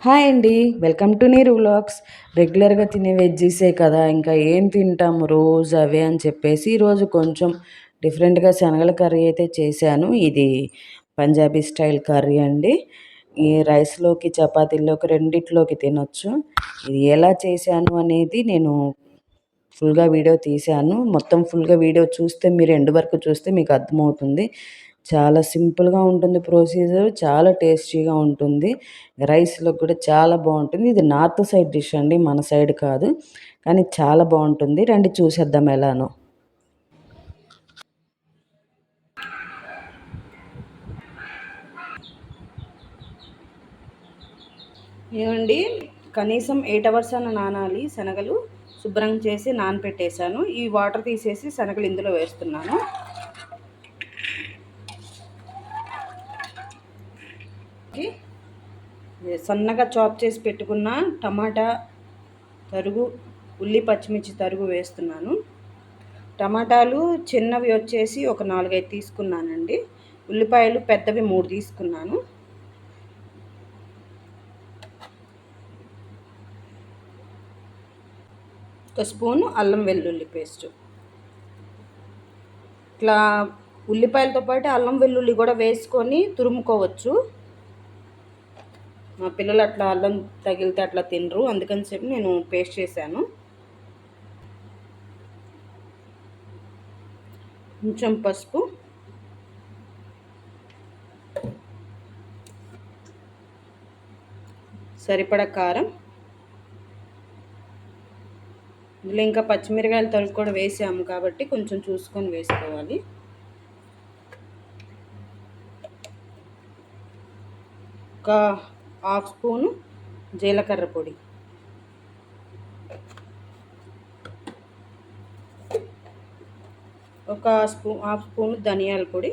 Hi అండి. Welcome to నీరు vlogs. రెగ్యులర్గా తినే వెజ్జీసే కదా, ఇంకా ఏం తింటాము రోజు అవే అని చెప్పేసి ఈరోజు కొంచెం డిఫరెంట్గా శనగల కర్రీ అయితే చేశాను. ఇది పంజాబీ స్టైల్ కర్రీ అండి. ఈ రైస్లోకి చపాతీల్లోకి రెండిట్లోకి తినొచ్చు. ఇది ఎలా చేశాను అనేది నేను ఫుల్గా వీడియో తీశాను. మొత్తం ఫుల్గా వీడియో చూస్తే మీరు ఎండ్ వరకు చూస్తే మీకు అర్థమవుతుంది. చాలా సింపుల్గా ఉంటుంది ప్రొసీజర్, చాలా టేస్టీగా ఉంటుంది. రైస్లో కూడా చాలా బాగుంటుంది. ఇది నార్త్ సైడ్ డిష్ అండి, మన సైడ్ కాదు, కానీ చాలా బాగుంటుంది. రండి చూసేద్దాం ఎలానో. ఏమండి, కనీసం 8 అవర్స్ అన్న నానాలి శనగలు. శుభ్రం చేసి నానపెట్టేశాను. ఈ వాటర్ తీసేసి శనగలు ఇందులో వేస్తున్నాను. సన్నగా చాప్ చేసి పెట్టుకున్న టమాటా తరుగు, ఉల్లి పచ్చిమిర్చి తరుగు వేస్తున్నాను. టమాటాలు చిన్నవి వచ్చేసి ఒక 4-5 తీసుకున్నానండి. ఉల్లిపాయలు పెద్దవి 3 తీసుకున్నాను. ఒక స్పూను అల్లం వెల్లుల్లి పేస్ట్. ఇట్లా ఉల్లిపాయలతో పాటు అల్లం వెల్లుల్లి కూడా వేసుకొని తురుముకోవచ్చు. మా పిల్లలు అట్లా అల్లం తగిలితే అట్లా తినరు, అందుకని చెప్పి నేను పేస్ట్ చేశాను. కొంచెం పసుపు, సరిపడా కారం, ఇందులో ఇంకా పచ్చిమిరకాయలు తరుగు కూడా వేసాము కాబట్టి కొంచెం చూసుకొని వేసుకోవాలి. ఒక 1/2 స్పూను జీలకర్ర పొడి, ఒక 1/2 స్పూను ధనియాల పొడి,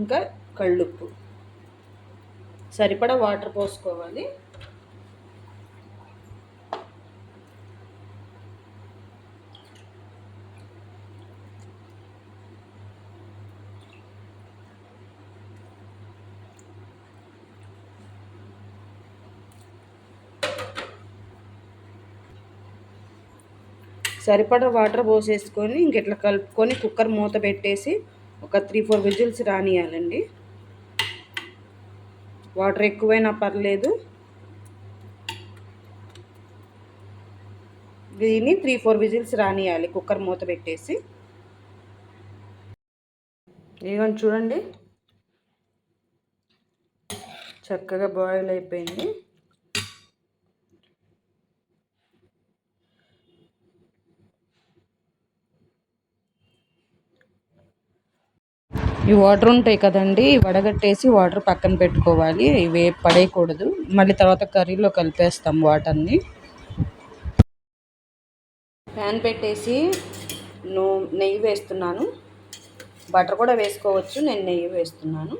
ఇంకా కళ్ళుప్పు, సరిపడా వాటర్ పోసుకోవాలి. సరిపడా వాటర్ పోసేసుకొని ఇంక ఇట్లా కలుపుకొని కుక్కర్ మూత పెట్టేసి ఒక 3-4 విజిల్స్ రానియాలండి. వాటర్ ఎక్కువైనా పర్లేదు. దీన్ని 3-4 విజిల్స్ రానియాలి కుక్కర్ మూత పెట్టేసి. ఇదిగోండి చూడండి, చక్కగా బాయిల్ అయిపోయింది. ఈ వాటర్ ఉంటాయి కదండి, వడగట్టేసి వాటర్ పక్కన పెట్టుకోవాలి. ఇవి పడేయకూడదు, మళ్ళీ తర్వాత కర్రీలో కలిపేస్తాం వాటర్ని. ప్యాన్ పెట్టేసి నెయ్యి వేస్తున్నాను. బటర్ కూడా వేసుకోవచ్చు, నేను నెయ్యి వేస్తున్నాను.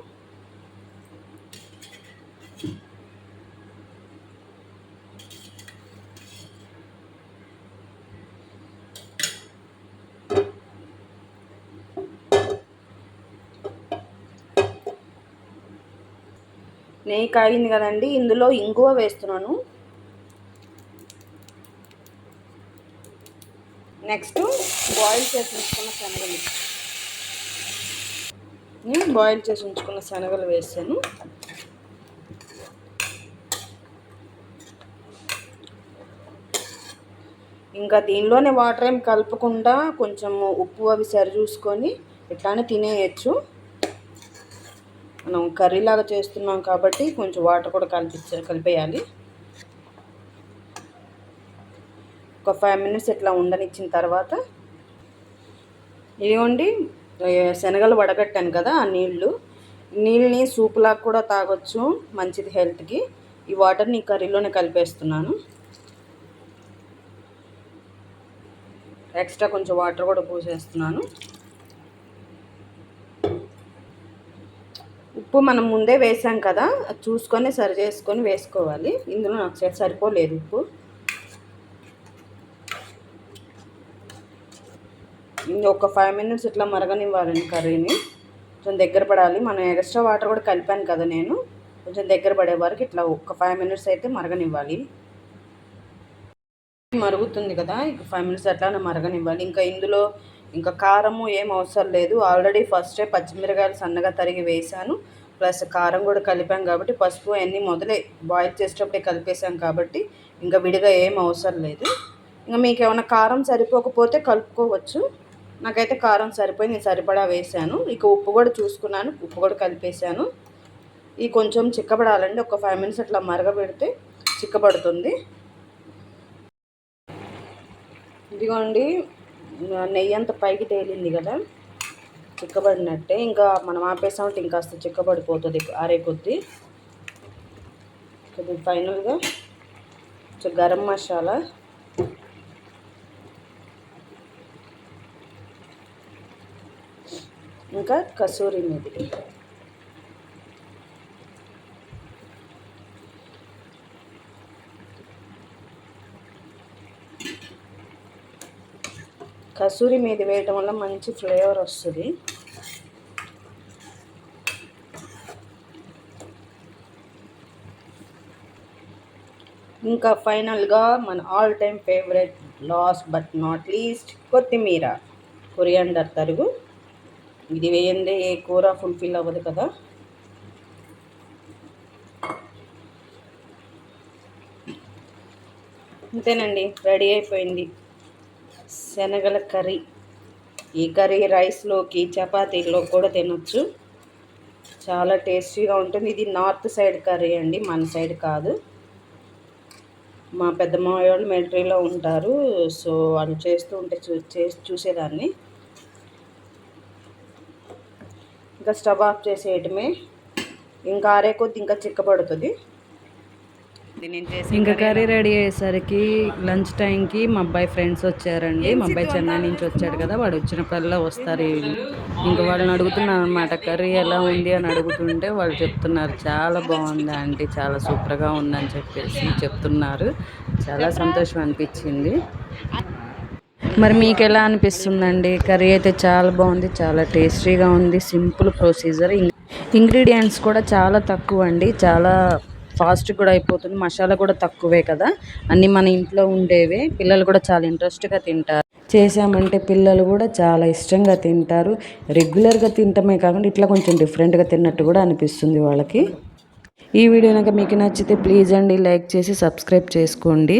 నెయ్యి కాగింది కదండి, ఇందులో ఇంగువ వేస్తున్నాను. నెక్స్ట్ బాయిల్ చేసి ఉంచుకున్న శనగలు వేసాను. ఇంకా దీనిలోనే వాటర్ ఏం కలపకుండా కొంచెం ఉప్పు అవి సరి చూసుకొని ఇట్లానే తినేయచ్చు. మనం కర్రీలాగా చేస్తున్నాం కాబట్టి కొంచెం వాటర్ కూడా కలిపేయాలి. ఒక 5 మినిట్స్ ఇట్లా ఉండనిచ్చిన తర్వాత, ఇదిగోండి శనగలు వడగట్టాను కదా, ఆ నీళ్ళని సూపులాగా కూడా తాగొచ్చు, మంచిది హెల్త్కి. ఈ వాటర్ని కర్రీలోనే కలిపేస్తున్నాను. ఎక్స్ట్రా కొంచెం వాటర్ కూడా పోసేస్తున్నాను. ఉప్పు మనం ముందే వేసాం కదా, అది చూసుకొని సరి చేసుకొని వేసుకోవాలి. ఇందులో నాకు సరిపోలేదు ఉప్పు. ఒక 5 మినిట్స్ ఇట్లా మరగనివ్వాలండి కర్రీని. కొంచెం దగ్గర పడాలి. మనం ఎక్స్ట్రా వాటర్ కూడా కలిపాను కదా నేను. కొంచెం దగ్గర పడే వరకు ఇట్లా ఒక 5 మినిట్స్ అయితే మరగనివ్వాలి. మరుగుతుంది కదా, ఇక 5 మినిట్స్ అట్లానే మరగనివ్వాలి. ఇంకా ఇందులో ఇంకా కారము ఏం అవసరం లేదు. ఆల్రెడీ ఫస్టే పచ్చిమిరకాయలు సన్నగా తరిగి వేసాను, ప్లస్ కారం కూడా కలిపాం కాబట్టి, పసుపు అన్నీ మొదలే బాయిల్ చేసేటప్పుడే కలిపేసాం కాబట్టి ఇంకా విడిగా ఏం అవసరం లేదు. ఇంకా మీకు ఏమైనా కారం సరిపోకపోతే కలుపుకోవచ్చు. నాకైతే కారం సరిపోయి నేను సరిపడా వేసాను. ఇక ఉప్పు కూడా చూసుకున్నాను, ఉప్పు కూడా కలిపేసాను. ఇది కొంచెం చిక్కబడాలండి. ఒక 5 మినిట్స్ అట్లా మరగబెడితే చిక్కబడుతుంది. ఇదిగోండి, నెయ్యి అంతా పైకి తేలింది కదా, చిక్కబడినట్టే. ఇంకా మనం ఆపేసామంటే ఇంకాస్త చిక్కబడిపోతుంది ఆరే కొద్దీ. ఇది ఫైనల్గా గరం మసాలా, ఇంకా కసూరి మేతి. కసూరి మేతి వేయటం వల్ల మంచి ఫ్లేవర్ వస్తుంది. ఇంకా ఫైనల్గా మన all time favourite, last but not least, కొత్తిమీర, కొరియాండర్ తరుగు. ఇది వేయందే ఏ కూర ఫుల్ఫిల్ అవ్వదు కదా. అంతేనండి, రెడీ అయిపోయింది శనగల కర్రీ. ఈ కర్రీ రైస్లోకి చపాతీలో కూడా తినొచ్చు. చాలా టేస్టీగా ఉంటుంది. ఇది నార్త్ సైడ్ కర్రీ అండి, మన సైడ్ కాదు. మా పెద్ద మావయ్య వాళ్ళు మిలిటరీలో ఉంటారు, సో వాళ్ళు చేస్తూ ఉంటే చూసేదాన్ని. ఇంకా స్టవ్ ఆఫ్ చేసేయటమే. ఇంకా ఆరే కొద్ది ఇంకా చిక్కబడుతుంది. ఇంకా కర్రీ రెడీ అయ్యేసరికి లంచ్ టైంకి మా అబ్బాయి ఫ్రెండ్స్ వచ్చారండి. మా అబ్బాయి చెన్నై నుంచి వచ్చాడు కదా, వాడు వచ్చినప్పుడల్లా వస్తారు. ఇంకా వాళ్ళని అడుగుతున్నాను అనమాట, కర్రీ ఎలా ఉంది అని అడుగుతుంటే వాళ్ళు చెప్తున్నారు చాలా బాగుంది ఆంటీ, చాలా సూపర్గా ఉందని చెప్పేసి చెప్తున్నారు. చాలా సంతోషం అనిపించింది. మరి మీకు ఎలా అనిపిస్తుందండి? కర్రీ అయితే చాలా బాగుంది, చాలా టేస్టీగా ఉంది. సింపుల్ ప్రొసీజర్, ఇంగ్రీడియంట్స్ కూడా చాలా తక్కువ అండి, చాలా ఫాస్ట్ కూడా అయిపోతుంది. మసాలా కూడా తక్కువే కదా, అన్నీ మన ఇంట్లో ఉండేవే. పిల్లలు కూడా చాలా ఇంట్రెస్ట్గా తింటారు. చేసామంటే పిల్లలు కూడా చాలా ఇష్టంగా తింటారు. రెగ్యులర్గా తింటమే కాకుండా ఇట్లా కొంచెం డిఫరెంట్గా తిన్నట్టు కూడా అనిపిస్తుంది వాళ్ళకి. ఈ వీడియో కనుక మీకు నచ్చితే ప్లీజ్ అండి లైక్ చేసి సబ్స్క్రైబ్ చేసుకోండి.